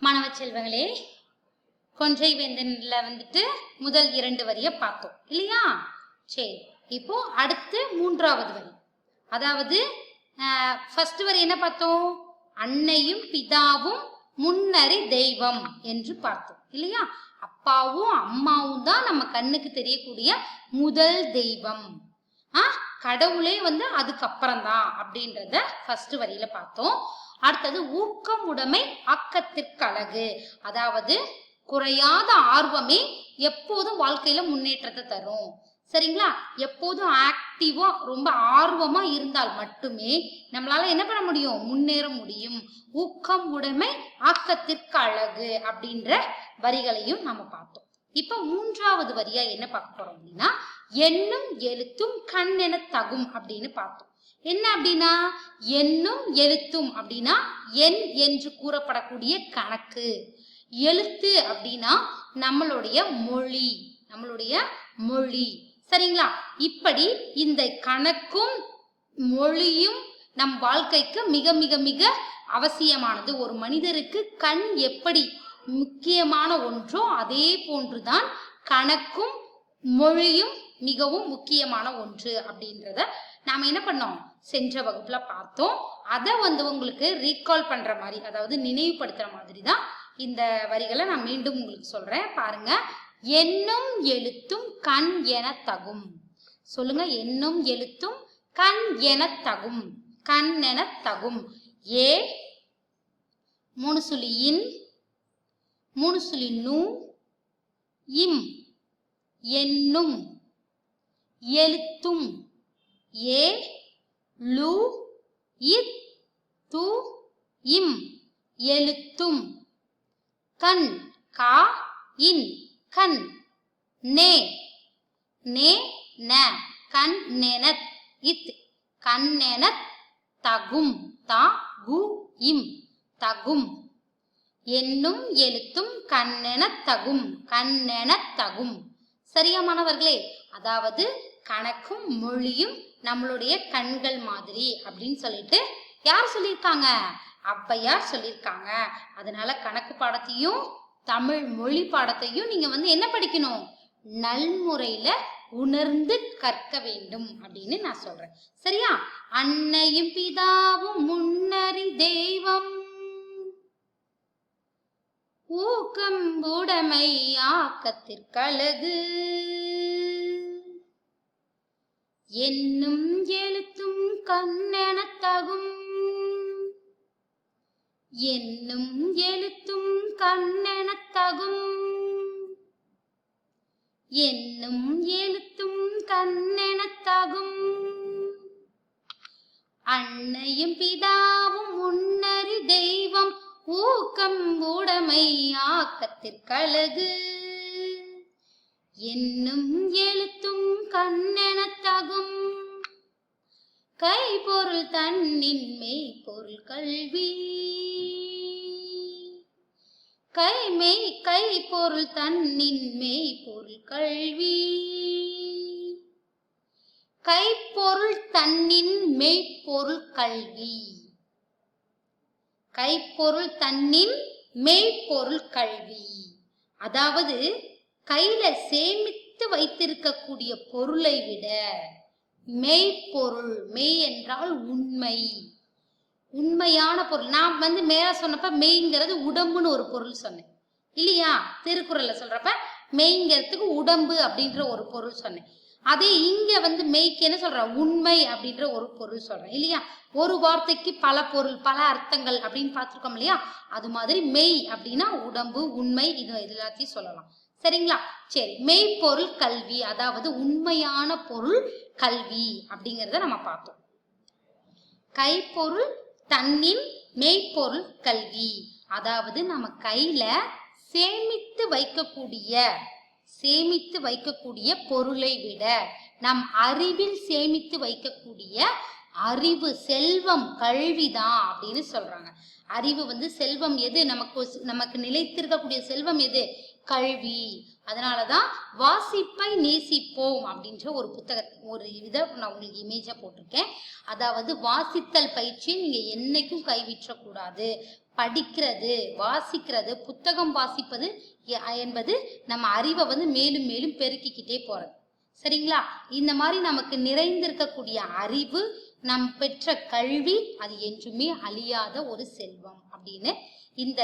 மாணவ செல்வங்களே, கொன்றை வேந்தன்ல வந்துட்டு முதல் 2 வரிய பார்த்தோம் இல்லையா? சரி, இப்போ அடுத்து 3வது வரி. அதாவது ஃபர்ஸ்ட் வரி என்ன பார்த்தோம்? அன்னையும் பிதாவும் முன்னறி தெய்வம் என்று பார்த்தோம் இல்லையா? அப்பாவும் அம்மாவும் தான் நம்ம கண்ணுக்கு தெரியக்கூடிய முதல் தெய்வம். கடவுளே வந்து அதுக்கப்புறம் தான் அப்படின்றத ஃபர்ஸ்ட் வரியில பார்த்தோம். அடுத்தது ஊக்கம் உடைமை ஆக்கத்திற்கு அழகு. அதாவது குறையாத ஆர்வமே எப்போதும் வாழ்க்கையில முன்னேற்றத்தை தரும். சரிங்களா? எப்போதும் ஆக்டிவா ரொம்ப ஆர்வமா இருந்தால் மட்டுமே நம்மளால என்ன பண்ண முடியும்? முன்னேற முடியும். ஊக்கம் உடைமை ஆக்கத்திற்கு அழகு அப்படின்ற வரிகளையும் நம்ம பார்த்தோம். இப்ப 3வது வரியா என்ன பார்க்க போறோம் அப்படின்னா, எண்ணும் எழுத்தும் கண் என தகும் அப்படின்னு பார்த்தோம். என்ன அப்படின்னா, எண்ணும் எழுத்தும் அப்படின்னா எண் என்று கூறப்படக்கூடிய கணக்கு, எழுத்து அப்படின்னா நம்மளுடைய மொழி. சரிங்களா? இப்படி இந்த கணக்கும் மொழியும் நம் வாழ்க்கைக்கு மிக மிக மிக அவசியமானது. ஒரு மனிதருக்கு கண் எப்படி முக்கியமான ஒன்றோ அதே போன்றுதான் கணக்கும் மொழியும் மிகவும் முக்கியமான ஒன்று அப்படின்றத நாம என்ன பண்ணோம்? சென்ற வகுப்புல பார்த்தோம். அதை வந்து உங்களுக்கு ரீகால் பண்ற மாதிரி, அதாவது நினைவுபடுத்துற மாதிரி தான் இந்த வரிகளை நான் மீண்டும் உங்களுக்கு சொல்றேன். பாருங்க. எண்ணும் எழுத்தும் கண் என தகும். சொல்லுங்க. எண்ணும் எழுத்தும் கண் என தகும். கண் என தகும். ஏ 3 சுழி இன் 3 சுழி நூ இம் எண்ணும் எழுத்தும் ஏ லு இத் து இம் எழுத்தும் கண் கா இன் கண் நே நே ந கண் நெனத் இத் கண் நெனத் தகும் த கு இம் தகும். எண்ணும் எழுத்தும் கண்ணெனத் தகும். கண்ணெனத் தகும். சரியா மாணவர்களே? அதாவது கணக்கும் மொழியும் நம்மளுடைய கண்கள் மாதிரி அப்படின்னு சொல்லிட்டு யார் சொல்லியிருக்காங்க? ஔவையார் சொல்லியிருக்காங்க. அதனால கணக்கு பாடத்தையும் தமிழ் மொழி பாடத்தையும் நீங்க வந்து என்ன படிக்கணும்? நல்முறையில உணர்ந்து கற்க வேண்டும் அப்படின்னு நான் சொல்றேன். சரியா? அன்னையும் பிதாவும் முன்னறி தெய்வம், ஊக்கம் உடைமை ஆக்கத்திற்கழகு, எண்ணும் எழுத்தும் கண்ணென தகும். எண்ணும் எழுத்தும் கண்ணென தகும். எண்ணும் எழுத்தும் கண்ணென தகும். அன்னையும் பிதாவும் முன்னறி தெய்வம், ஊக்கம் உடைமை ஆக்கத்திற்கழகு, எண்ணும் எழுத்தும் கண்ணென தகும். கைப்பொருள் தன்னின் மெய்ப்பொருள் கல்வி. கைப்பொருள் தன்னின் மெய்ப்பொருள் கல்வி. கைப்பொருள் தன்னின் மெய்ப்பொருள் கல்வி. கைப்பொருள் தன்னின் மெய்ப்பொருள் கல்வி. அதாவது கையில சேமித்து வைத்திருக்கக்கூடிய பொருளை விட மெய்ப்பொருள், மெய் என்றால் உண்மை, உண்மையான பொருள். நான் வந்து மேல சொன்னப்ப மெய்ங்கிறது உடம்புன்னு ஒரு பொருள் சொன்னேன் இல்லையா? திருக்குறள்ல சொல்றப்ப மெய்ங்கிறதுக்கு உடம்பு அப்படின்ற ஒரு பொருள் சொன்னேன். அதே இங்க வந்து மெய்க்கு என்ன சொல்ற? உண்மை அப்படின்ற ஒரு பொருள் சொல்றேன் இல்லையா? ஒரு வார்த்தைக்கு பல பொருள், பல அர்த்தங்கள் அப்படின்னு பார்த்துருக்கோம் இல்லையா? அது மாதிரி மெய் அப்படின்னா உடம்பு, உண்மை, இது எல்லாத்தையும் சொல்லலாம். சரிங்களா? சரி. மெய்ப்பொருள் கல்வி, அதாவது உண்மையான பொருள் கல்வி அப்படிங்கிறத நம்ம பார்த்தோம். கைப்பொருள் தன்னின் மெய்ப்பொருள் கல்வி, அதாவது நம்ம கையில சேமித்து வைக்கக்கூடிய பொருளை விட நம் அறிவில் சேமித்து வைக்கக்கூடிய அறிவு, செல்வம், கல்விதான் அப்படின்னு சொல்றாங்க. அறிவு வந்து செல்வம் எது? நமக்கு நிலைத்திருக்கக்கூடிய செல்வம் எது? கல்வி. அதனாலதான் வாசிப்பை நேசிப்போம் அப்படின்ற ஒரு ஒரு இதை நான் உங்களுக்கு இமேஜா போட்டிருக்கேன். அதாவது வாசித்தல் பயிற்சியை நீங்க என்னைக்கும் கைவிற்றக்கூடாது. படிக்கிறது, வாசிக்கிறது, புத்தகம் வாசிப்பது என்பது நம்ம அறிவை வந்து மேலும் மேலும் பெருக்கிக்கிட்டே போறது. சரிங்களா? இந்த மாதிரி நமக்கு நிறைந்திருக்கக்கூடிய அறிவு, நம் பெற்ற கல்வி, அது என்றுமே அழியாத ஒரு செல்வம் அப்படின்னு இந்த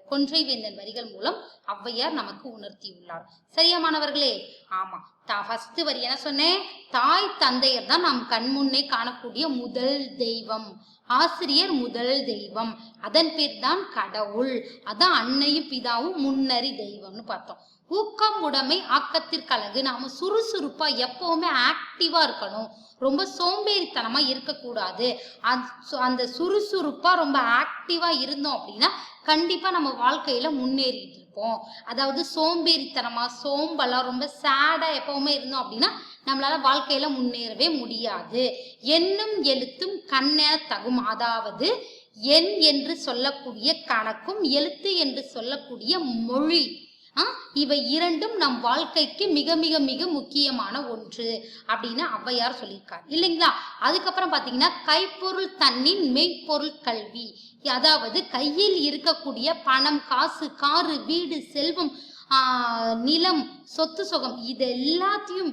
கொன்றை வேந்தன் வரிகள் மூலம் ஔவையார் நமக்கு உணர்த்தியுள்ளார். சரியா மாணவர்களே? ஆமா, ஃபர்ஸ்ட் வரி என்ன சொன்னேன்? தாய் தந்தையர் தான் நம் கண்முன்னே காணக்கூடிய முதல் தெய்வம், ஆசிரியர் முதல் தெய்வம், அதன் பேர் தான் கடவுள், அதான் அன்னையும் பிதாவும் முன்னறி தெய்வம்னு பார்த்தோம். ஊக்கம் உடைமை ஆக்கத்திற்கு அழகு. நாம சுறுசுறுப்பா எப்பவுமே ஆக்டிவா இருக்கணும், ரொம்ப சோம்பேறித்தனமா இருக்கக்கூடாது. அந்த சுறுசுறுப்பா ரொம்ப ஆக்டிவா இருந்தோம் அப்படின்னா கண்டிப்பா நம்ம வாழ்க்கையில முன்னேறிட்டு இருப்போம். அதாவது சோம்பேறித்தனமா, சோம்பலா, ரொம்ப சேடா எப்பவுமே இருந்தோம் அப்படின்னா நம்மளால வாழ்க்கையில முன்னேறவே முடியாது. எண்ணும் எழுத்தும் கண்ணென தகும். அதாவது எண் என்று சொல்லக்கூடிய கணக்கும், எழுத்து என்று சொல்லக்கூடிய மொழி, இவை இரண்டும் நம் வாழ்க்கைக்கு மிக மிக மிக முக்கியமான ஒன்று அப்படின்னு ஔவையார் சொல்லியிருக்காரு இல்லைங்களா? அதுக்கப்புறம் பாத்தீங்கன்னா கைப்பொருள் தன்னின் மெய்ப்பொருள் கல்வி. அதாவது கையில் இருக்கக்கூடிய பணம், காசு, காரு, வீடு, செல்வம், நிலம், சொத்து சுகம், இது எல்லாத்தையும்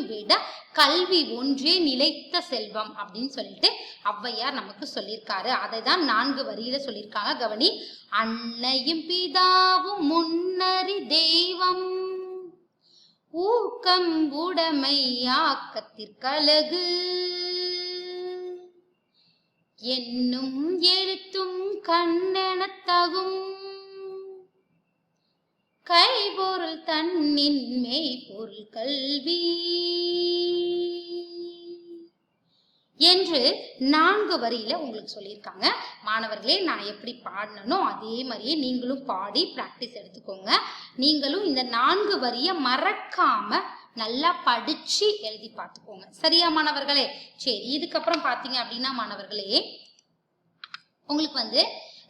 விட கல்வி ஒன்றே நிலைத்த செல்வம் அப்படின்னு சொல்லிட்டு ஔவையார் நமக்கு சொல்லியிருக்காரு. அதை தான் 4 வரியில சொல்லியிருக்காங்க. கவனி. அன்னையும் பிதாவும் முன்னறி தெய்வம், ஊக்கம் உடைமை ஆக்கத்திற்கழகு, என்னும் எழுத்தும் கண்ணென தகும், கைபொருள் தன்னின் மெய்ப்பொருள் கல்வி என்று 4 வரியில உங்களுக்கு சொல்லியிருக்காங்க. மாணவர்களே, நான் எப்படி பாடினோ அதே மாதிரியே நீங்களும் பாடி பிராக்டிஸ் எடுத்துக்கோங்க. நீங்களும் இந்த 4 வரிய மறக்காம நல்லா படிச்சு எழுதி பார்த்துக்கோங்க. சரியா மாணவர்களே? சரி, இதுக்கப்புறம் பாத்தீங்க அப்படின்னா மாணவர்களே, உங்களுக்கு வந்து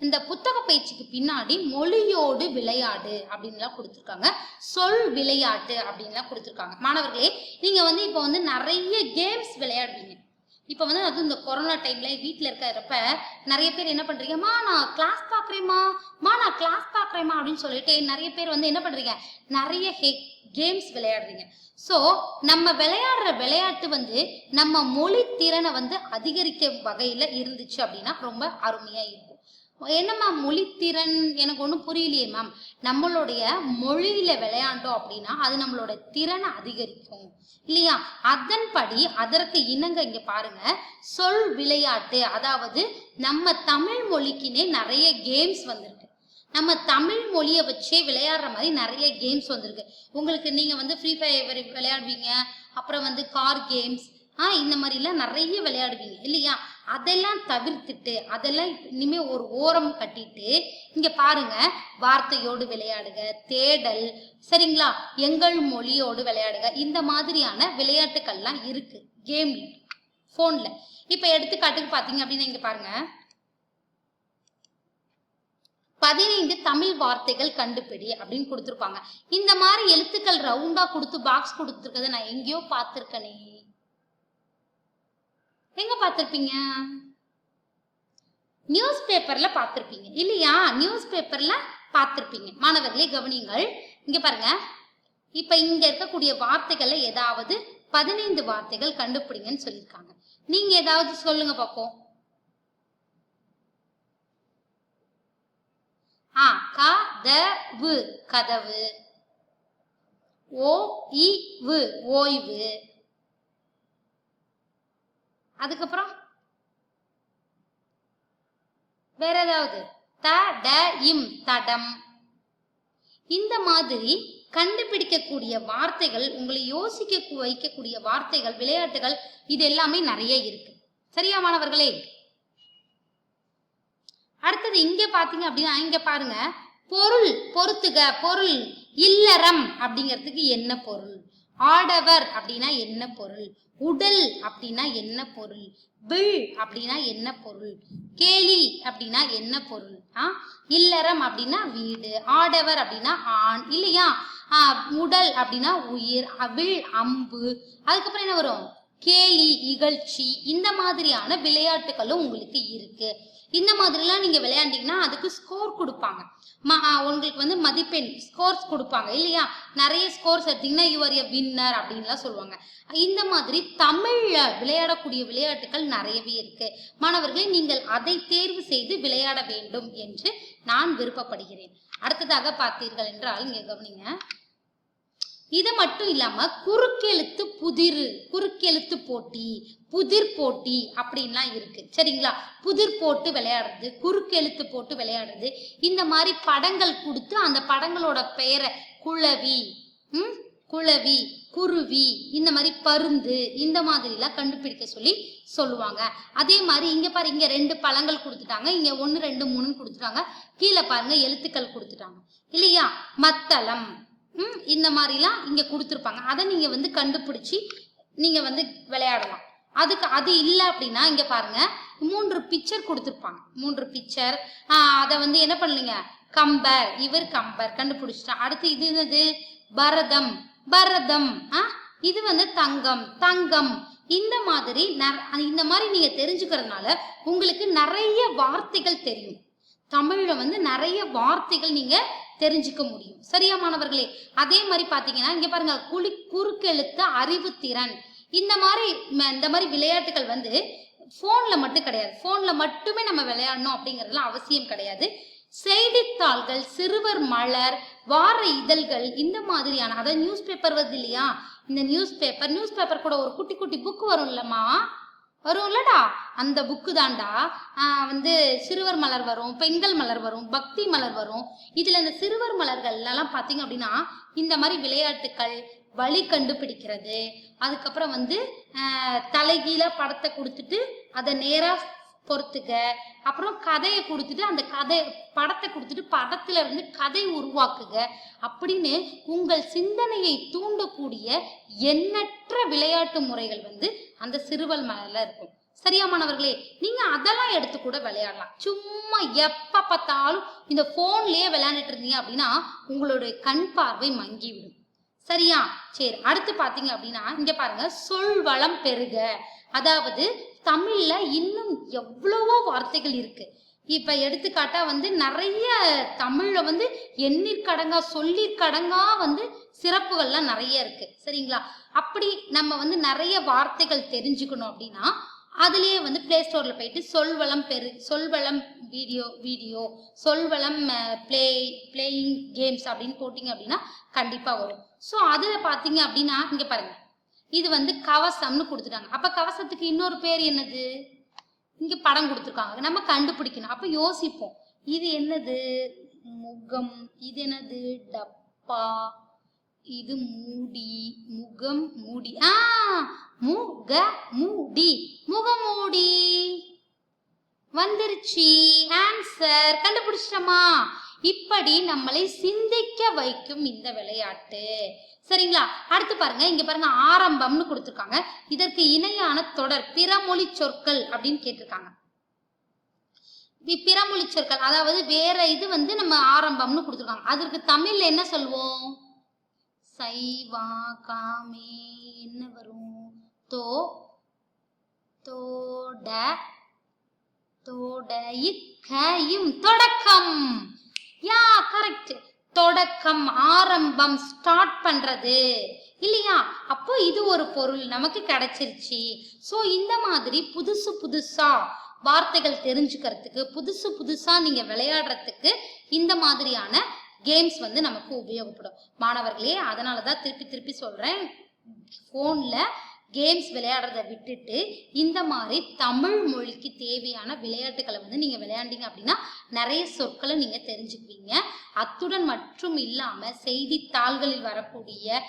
இந்த புத்தக பயிற்சிக்கு பின்னாடி மொழியோடு விளையாடு அப்படின்லாம் கொடுத்துருக்காங்க, சொல் விளையாட்டு அப்படின்லாம் கொடுத்துருக்காங்க. மாணவர்களே, நீங்க வந்து இப்போ வந்து நிறைய கேம்ஸ் விளையாடுவீங்க. இப்போ வந்து அது இந்த கொரோனா டைம்ல வீட்டில் இருக்கிறப்ப நிறைய பேர் என்ன பண்றீங்கம்மா, நான் கிளாஸ் பார்க்குறேம்மா, நான் கிளாஸ் பார்க்குறேம்மா அப்படின்னு சொல்லிட்டு நிறைய பேர் வந்து என்ன பண்றீங்க, நிறைய கேம்ஸ் விளையாடுறீங்க. ஸோ நம்ம விளையாடுற விளையாட்டு வந்து நம்ம மொழி திறனை வந்து அதிகரிக்க வகையில இருந்துச்சு அப்படின்னா ரொம்ப அருமையா இருக்கும். என்னம்மா மொழித்திறன்? எனக்கு ஒன்றும் புரியலையே மேம். நம்மளுடைய மொழியில விளையாண்டோம் அப்படின்னா அது நம்மளோட திறனை அதிகரிக்கும் இல்லையா? அதன்படி அதற்கு இணங்க இங்க பாருங்க, சொல் விளையாட்டு. அதாவது நம்ம தமிழ் மொழிக்குனே நிறைய கேம்ஸ் வந்திருக்கு. நம்ம தமிழ் மொழியை வச்சே விளையாடுற மாதிரி நிறைய கேம்ஸ் வந்திருக்கு. உங்களுக்கு நீங்க வந்து ஃப்ரீ ஃபயர் விளையாடுவீங்க, அப்புறம் வந்து கார் கேம்ஸ், இந்த மாதிரிலாம் நிறைய விளையாடுவீங்க இல்லையா? அதெல்லாம் தவிர்த்துட்டு, அதெல்லாம் இனிமே ஒரு ஓரம் கட்டிட்டு இங்க பாருங்க, வார்த்தையோடு விளையாடுக, தேடல், சரிங்களா, எங்கள் மொழியோடு விளையாடுக, இந்த மாதிரியான விளையாட்டுக்கள்லாம் இருக்கு கேம் போன்ல. இப்ப எடுத்துக்காட்டுக்கு பாத்தீங்க அப்படின்னா இங்க பாருங்க, 15 தமிழ் வார்த்தைகள் கண்டுபிடி அப்படின்னு கொடுத்துருப்பாங்க. இந்த மாதிரி எழுத்துக்கள் ரவுண்டா கொடுத்து பாக்ஸ் கொடுத்துருக்கதை நான் எங்கேயோ பார்த்திருக்கனே. எங்க பார்த்திருப்பீங்க? நியூஸ் பேப்பர்ல பார்த்திருப்பீங்க இல்லையா? நியூஸ் பேப்பர்ல பார்த்திருப்பீங்க. மாணவர்களே கவனிங்கள், இங்க பாருங்க. இப்ப இங்க இருக்கக்கூடிய வார்த்தைகள்ல ஏதாவது 15 வார்த்தைகள் கண்டுபிடிங்கன்னு சொல்லியிருக்காங்க. நீங்க ஏதாவது சொல்லுங்க பார்ப்போம். கதவு, கதவு. ஓய்வு, ஓய்வு. அதுக்கப்புறம் வேற ஏதாவது? தடம், தடம். இந்த மாதிரி கண்டுபிடிக்கக்கூடிய வார்த்தைகள், உங்களை யோசிக்க வைக்கக்கூடிய வார்த்தைகள், விளையாட்டுகள், இது எல்லாமே நிறைய இருக்கு. சரியா மாணவர்களே? அடுத்தது இங்க பாத்தீங்க அப்படின்னா இங்க பாருங்க, பொருள் பொறுத்துக. பொருள், இல்லறம் அப்படிங்கிறதுக்கு என்ன பொருள்? ஆடவர் அப்படின்னா என்ன பொருள்? உடல் அப்படின்னா என்ன பொருள்? வில் அப்படின்னா என்ன பொருள்? கேலி அப்படின்னா என்ன பொருள்? இல்லறம் அப்படின்னா வீடு, ஆடவர் அப்படின்னா ஆண் இல்லையா? உடல் அப்படின்னா உயிர், வில் அம்பு. அதுக்கப்புறம் என்ன வரும்? கேலி, இகழ்ச்சி. இந்த மாதிரியான விளையாட்டுகளும் உங்களுக்கு இருக்கு. இந்த மாதிரிலாம் நீங்க விளையாண்டீங்கன்னா அதுக்கு ஸ்கோர் கொடுப்பாங்க. உங்களுக்கு வந்து மதிப்பெண் ஸ்கோர்ஸ் கொடுப்பாங்க இல்லையா? நிறைய ஸ்கோர்ஸ் எடுத்தீங்கன்னா யுவர் எ வின்னர் அப்படின்லாம் சொல்லுவாங்க. இந்த மாதிரி தமிழ்ல விளையாடக்கூடிய விளையாட்டுகள் நிறையவே இருக்கு. மாணவர்களே, நீங்கள் அதை தேர்வு செய்து விளையாட வேண்டும் என்று நான் விருப்பப்படுகிறேன். அடுத்ததாக பார்த்தீர்கள் என்றால் இங்க கவனிங்க. இது மட்டும் இல்லாம குறுக்கெழுத்து புதிர், குறுக்கெழுத்து போட்டி, புதிர் போட்டி அப்படின்லாம் இருக்கு. சரிங்களா? புதிர் போட்டு விளையாடுறது, குறுக்கெழுத்து போட்டு விளையாடுறது, இந்த மாதிரி படங்கள் கொடுத்து அந்த படங்களோட பெயரை குளவி, குளவி, குருவி, இந்த மாதிரி பருந்து, இந்த மாதிரிலாம் கண்டுபிடிக்க சொல்லுவாங்க. அதே மாதிரி இங்க பாரு, இங்க 2 பழங்கள் கொடுத்துட்டாங்க, இங்க 1 2 3 கொடுத்துட்டாங்க, கீழே பாருங்க எழுத்துக்கள் கொடுத்துட்டாங்க இல்லையா? மத்தளம், இந்த மாதிரிலாம் இங்க கொடுத்துருப்பாங்க. அதை நீங்க வந்து கண்டுபிடிச்சி நீங்க வந்து விளையாடலாம். அது இல்லை அப்படின்னா இங்க பாருங்க 3 பிக்சர் கொடுத்துருப்பாங்க. 3 பிக்சர். அதை வந்து என்ன பண்ணலீங்க, கம்பர், இவர் கம்பர் கண்டுபிடிச்சிட்டா. அடுத்து இது என்னது, பரதம், பரதம். இது வந்து தங்கம், தங்கம். இந்த மாதிரி நீங்க தெரிஞ்சுக்கிறதுனால உங்களுக்கு நிறைய வார்த்தைகள் தெரியும். தமிழ்ல வந்து நிறைய வார்த்தைகள் நீங்க தெரிஞ்சுக்க முடியும். சரியா மாணவர்களே? அதே மாதிரி பாத்தீங்கன்னா இங்க பாருங்க, குறுக்கெழுத்து அறிவுத்திறன். இந்த மாதிரி விளையாட்டுகள் வந்து போன்ல மட்டும் கிடையாது. போன்ல மட்டுமே நம்ம விளையாடணும் அப்படிங்கறதுலாம் அவசியம் கிடையாது. செய்தித்தாள்கள், சிறுவர் மலர், வார இதழ்கள், இந்த மாதிரியான, அதாவது நியூஸ் பேப்பர் வருது இல்லையா? இந்த நியூஸ் பேப்பர் கூட ஒரு குட்டி குட்டி புக் வரும் இல்லம்மா, வரும் இல்லடா, அந்த புக்கு தான்டா வந்து சிறுவர் மலர் வரும், பெண்கள் மலர் வரும், பக்தி மலர் வரும். இதுல இந்த சிறுவர் மலர்கள் எல்லாம் பாத்தீங்க அப்படின்னா இந்த மாதிரி விளையாட்டுக்கள், வழி கண்டுபிடிக்கிறது, அதுக்கப்புறம் வந்து தலைகீழ படத்தை கொடுத்துட்டு அதை நேரா பொறுத்துக்க, அப்புறம் கதையை கொடுத்துட்டு அந்த படத்தை கொடுத்துட்டு படத்துல இருந்து கதை உருவாக்குக அப்படின்னு உங்கள் சிந்தனையை தூண்டக்கூடிய எண்ணற்ற விளையாட்டு முறைகள் வந்து அந்த சிறுவர் மலர்ல இருக்கும். சரியா மாணவர்களே? நீங்க அதெல்லாம் எடுத்து கூட விளையாடலாம். சும்மா எப்ப பார்த்தாலும் இந்த போன்லயே விளையாண்டுட்டு இருந்தீங்க அப்படின்னா உங்களுடைய கண் பார்வை மங்கிவிடும். சரியா? சரி, அடுத்து பாத்தீங்க அப்படின்னா இங்க பாருங்க, சொல் வளம் பெருக. அதாவது தமிழ்ல இன்னும் எவ்வளவோ வார்த்தைகள் இருக்கு. இப்ப எடுத்துக்காட்டா வந்து நிறைய தமிழ்ல வந்து எண்ணிற்கடங்கா, சொல்லிற்கடங்கா வந்து சிறப்புகள்லாம் நிறைய இருக்கு. சரிங்களா? அப்படி நம்ம வந்து நிறைய வார்த்தைகள் தெரிஞ்சுக்கணும் அப்படின்னா அதுலயே வந்து பிளே ஸ்டோர்ல போயிட்டு சொல்வளம் வீடியோ, சொல்வளம் பிளேயிங் கேம்ஸ் அப்படின்னு போட்டீங்க அப்படின்னா கண்டிப்பா வரும். ஸோ அதுல பாத்தீங்க அப்படின்னா இங்க பாருங்க, இது வந்து கவசம்னு கொடுத்துட்டாங்க. அப்ப கவசத்துக்கு இன்னொரு பேர் என்னது? இங்க படம் கொடுத்துருக்காங்க, நம்ம கண்டுபிடிக்கணும். அப்ப யோசிப்போம், இது என்னது? முகம். இது என்னது? டப்பா. இது மூடி, முகம் மூடி. முகமூடி, முகமூடி வந்துருச்சு. ஆன்சர் கண்டுபிடிச்சிட்டோமா? இப்படி நம்மளை சிந்திக்க வைக்கும் இந்த விளையாட்டு. சரிங்களா? அடுத்து பாருங்க, இங்க பாருங்க, ஆரம்பம்னு கொடுத்துருக்காங்க. இதற்கு இணையான தொடர் பிறமொழி சொற்கள் அப்படின்னு கேட்டிருக்காங்க. பிறமொழி சொற்கள், அதாவது வேற இது வந்து நம்ம ஆரம்பம்னு கொடுத்துருக்காங்க. அதற்கு தமிழ்ல என்ன சொல்வோம்? சைவா காமே என்ன வரும்? தொடக்கம். யா, கரெக்ட். தொடக்கம், ஆரம்பம், ஸ்டார்ட் பண்றது இல்லையா? அப்போ இது ஒரு பொருள் நமக்கு கிடைச்சிருச்சு. சோ இந்த மாதிரி புதுசா வார்த்தைகள் தெரிஞ்சுக்கிறதுக்கு, புதுசா நீங்க விளையாடுறதுக்கு இந்த மாதிரியான கேம்ஸ் வந்து நமக்கு உபயோகப்படும் மாணவர்களே. அதனாலதான் திருப்பி சொல்றேன், போன்ல கேம்ஸ் விளையாடுறத விட்டுட்டு இந்த மாதிரி தமிழ் மொழிக்கு தேவையான விளையாட்டுகளை வந்து நீங்க விளையாண்டீங்க அப்படின்னா நிறைய சொற்களை நீங்க தெரிஞ்சுக்குவீங்க. அத்துடன் மட்டும் இல்லாம செய்தித்தாள்களில் வரக்கூடிய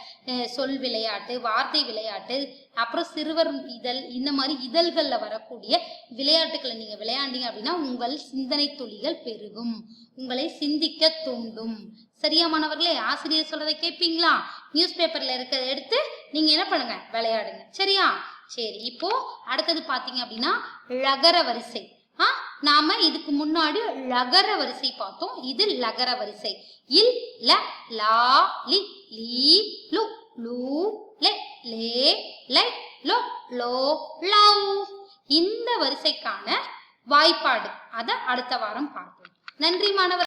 சொல் விளையாட்டு, வார்த்தை விளையாட்டு, அப்புறம் சிறுவர் இதழ், இந்த மாதிரி இதழ்கள்ல வரக்கூடிய விளையாட்டுகளை நீங்க விளையாண்டீங்க அப்படின்னா உங்கள் சிந்தனை துளிகள் பெருகும், உங்களை சிந்திக்க தூண்டும். சரியா மாணவர்களே? ஆசிரியர் சொல்றதை கேட்பீங்களா? நியூஸ் பேப்பர்ல இருக்கிறத எடுத்து நீங்க என்ன பண்ணுங்க, விளையாடுங்க. சரியா? சரி, இப்போ அடுத்தது பாத்தீங்க அப்படின்னா லகர வரிசை. நாம இதுக்கு முன்னாடி லகர வரிசை பார்த்தோம். இது லகர வரிசை. இல், ல, லா, லி, லீ, லு, லூ, லே, லே, லை, லோ, லோ, லவ். இந்த வரிசைக்கான வாய்ப்பாடு அதை அடுத்த வாரம் பார்ப்போம். நன்றி மாணவர்.